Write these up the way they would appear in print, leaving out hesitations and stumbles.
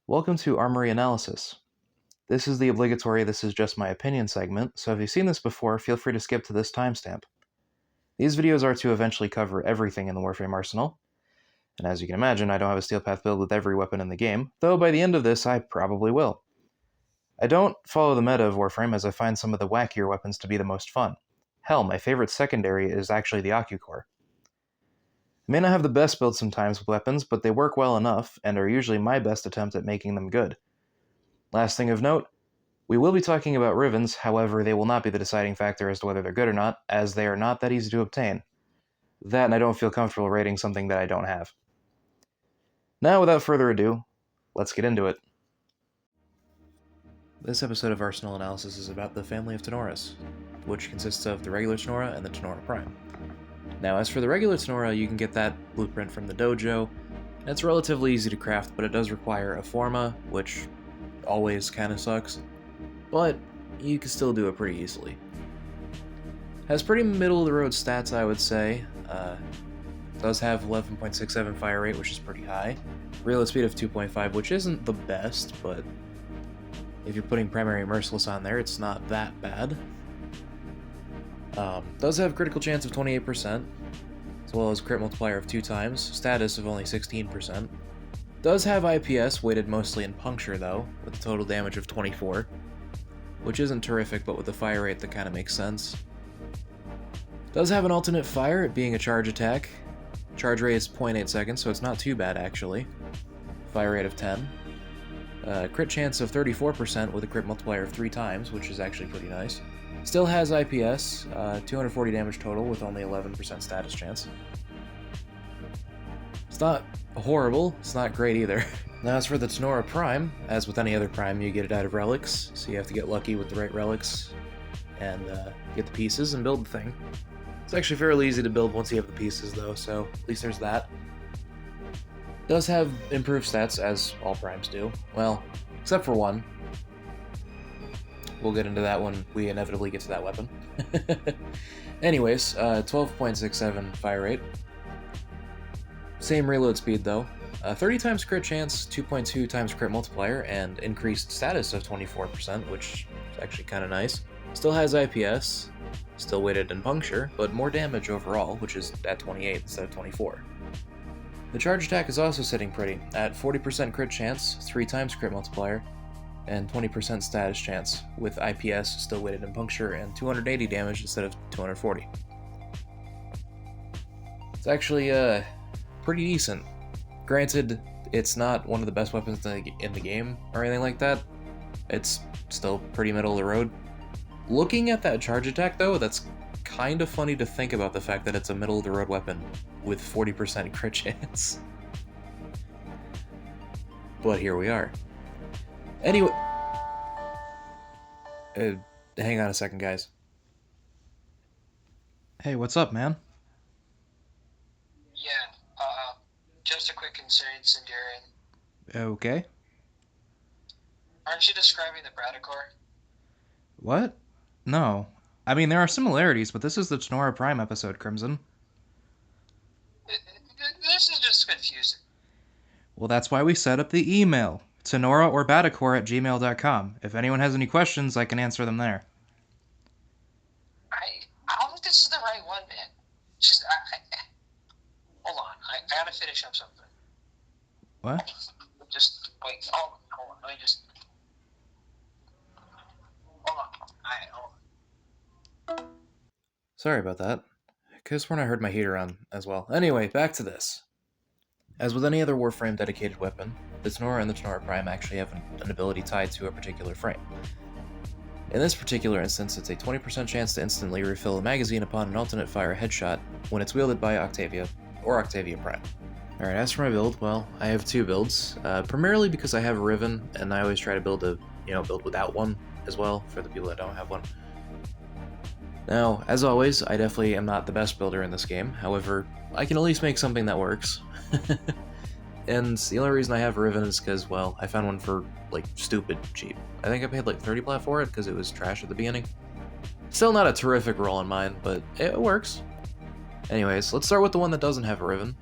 Welcome to Armory Analysis. This is the obligatory "This is just my opinion" segment, so if you've seen this before, feel free to skip to this timestamp. These videos are to eventually cover everything in the Warframe arsenal, and as you can imagine, I don't have a steel path build with every weapon in the game, though by the end of this I probably will. I don't follow the meta of Warframe as I find some of the wackier weapons to be the most fun. Hell, my favorite secondary is actually the Core. I may not have the best build sometimes with weapons, but they work well enough, and are usually my best attempt at making them good. Last thing of note, we will be talking about Rivens, however they will not be the deciding factor as to whether they're good or not, as they are not that easy to obtain. That and I don't feel comfortable rating something that I don't have. Now, without further ado, let's get into it. This episode of Arsenal Analysis is about the family of Tenoras, which consists of the regular Tenora and the Tenora Prime. Now, as for the regular Tenora, you can get that blueprint from the dojo, and it's relatively easy to craft, but it does require a forma, which always kinda sucks, but you can still do it pretty easily. Has pretty middle-of-the-road stats, I would say. Does have 11.67 fire rate, which is pretty high. Reload speed of 2.5, which isn't the best, but if you're putting primary merciless on there, it's not that bad. Does have critical chance of 28%, as well as crit multiplier of 2 times, status of only 16%. Does have IPS, weighted mostly in puncture though, with a total damage of 24, which isn't terrific, but with a fire rate that kind of makes sense. Does have an alternate fire, it being a charge attack. Charge rate is 0.8 seconds, so it's not too bad actually. Fire rate of 10. Crit chance of 34% with a crit multiplier of 3 times, which is actually pretty nice. Still has IPS, 240 damage total with only 11% status chance. It's not horrible, it's not great either. Now as for the Tenora Prime, as with any other Prime, you get it out of relics, so you have to get lucky with the right relics and get the pieces and build the thing. It's actually fairly easy to build once you have the pieces though, so at least there's that. Does have improved stats, as all Primes do. Well, except for one. We'll get into that when we inevitably get to that weapon. Anyways, 12.67 fire rate. Same reload speed though. 30 times crit chance, 2.2 times crit multiplier, and increased status of 24%, which is actually kind of nice. Still has IPS, still weighted in puncture, but more damage overall, which is at 28 instead of 24. The charge attack is also sitting pretty, at 40% crit chance, 3 times crit multiplier, and 20% status chance, with IPS still weighted in puncture and 280 damage instead of 240. It's actually pretty decent. Granted, it's not one of the best weapons in the game or anything like that. It's still pretty middle of the road. Looking at that charge attack though, that's kind of funny to think about the fact that it's a middle of the road weapon with 40% crit chance. But here we are. Anyway, hang on a second, guys. Hey, what's up, man? Yeah, just a quick concern, Centurion. Okay. Aren't you describing the Bradicor? What? No. I mean, there are similarities, but this is the Tenora Prime episode, Crimson. This is just confusing. Well, that's why we set up the email. tenoraorbattacor@gmail.com. If anyone has any questions, I can answer them there. I don't think this is the right one, man. Just, hold on. I gotta finish up something. What? Just, wait, hold on. Let me just... Hold on. Alright, hold on. Sorry about that. Could have sworn I heard my heater on as well. Anyway, back to this. As with any other Warframe dedicated weapon, the Tenora and the Tenora Prime actually have an ability tied to a particular frame. In this particular instance, it's a 20% chance to instantly refill a magazine upon an alternate fire headshot when it's wielded by Octavia, or Octavia Prime. Alright, as for my build, well, I have 2 builds, primarily because I have a Riven, and I always try to build without one as well, for the people that don't have one. Now, as always, I definitely am not the best builder in this game, however, I can at least make something that works. And the only reason I have Riven is because, well, I found one for, like, stupid cheap. I think I paid like 30 plat for it because it was trash at the beginning. Still not a terrific roll in mine, but it works. Anyways, let's start with the one that doesn't have a Riven.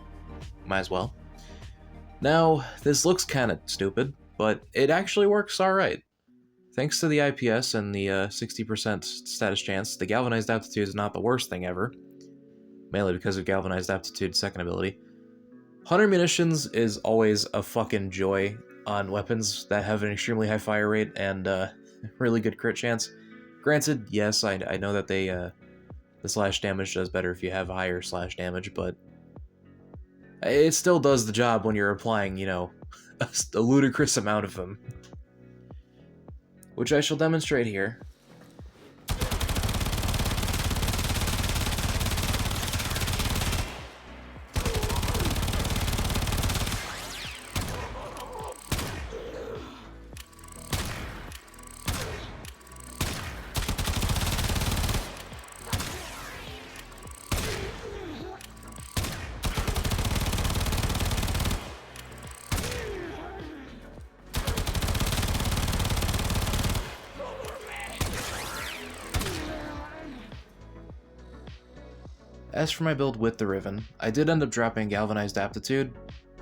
Might as well. Now, this looks kinda stupid, but it actually works alright. Thanks to the IPS and the 60% status chance, the Galvanized Aptitude is not the worst thing ever, mainly because of Galvanized Aptitude's second ability. Hunter Munitions is always a fucking joy on weapons that have an extremely high fire rate and really good crit chance. Granted, yes, I know that the slash damage does better if you have higher slash damage, but it still does the job when you're applying, you know, a ludicrous amount of them. Which I shall demonstrate here. As for my build with the Riven, I did end up dropping Galvanized Aptitude,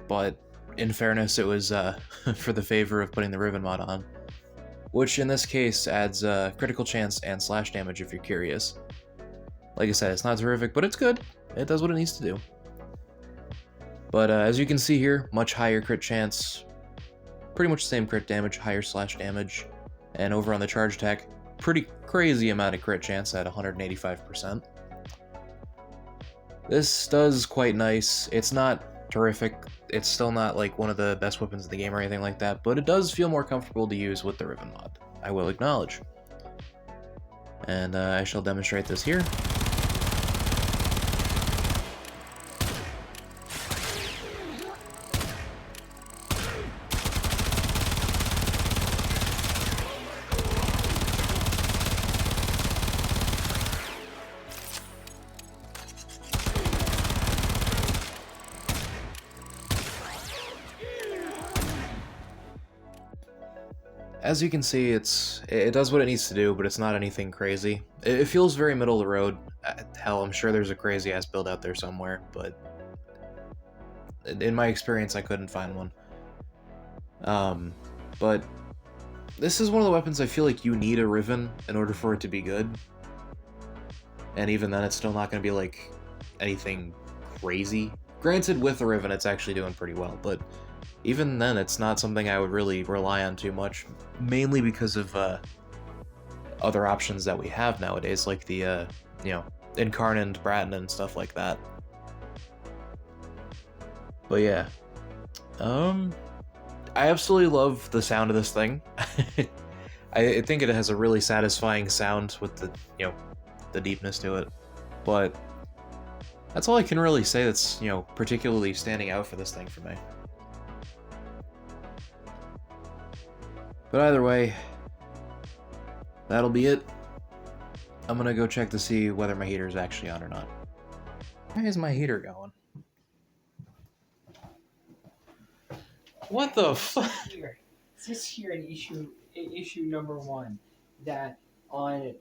but in fairness it was for the favor of putting the Riven mod on, which in this case adds critical chance and slash damage if you're curious. Like I said, it's not terrific, but it's good. It does what it needs to do. But as you can see here, much higher crit chance, pretty much the same crit damage, higher slash damage, and over on the charge attack, pretty crazy amount of crit chance at 185%. This does quite nice. It's not terrific. It's still not like one of the best weapons in the game or anything like that, but it does feel more comfortable to use with the Riven mod, I will acknowledge. And I shall demonstrate this here. As you can see, it does what it needs to do, but it's not anything crazy. It feels very middle of the road. Hell, I'm sure there's a crazy-ass build out there somewhere, but in my experience, I couldn't find one. But this is one of the weapons I feel like you need a Riven in order for it to be good. And even then, it's still not going to be, like, anything crazy. Granted, with the Riven, it's actually doing pretty well, but even then, it's not something I would really rely on too much, mainly because of other options that we have nowadays, like the, you know, Incarnate, Bratin, and stuff like that. But yeah, I absolutely love the sound of this thing. I think it has a really satisfying sound with the, you know, the deepness to it, but that's all I can really say that's, you know, particularly standing out for this thing for me. But either way, that'll be it. I'm gonna go check to see whether my heater's actually on or not. Why is my heater going? What the fuck? Here, it says here in issue number 1 that on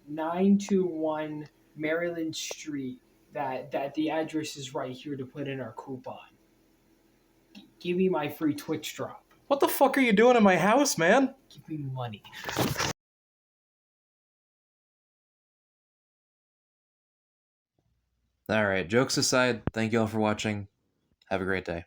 921 Maryland Street that the address is right here to put in our coupon. Give me my free Twitch drop. What the fuck are you doing in my house, man? Give me money. Alright, jokes aside, thank you all for watching. Have a great day.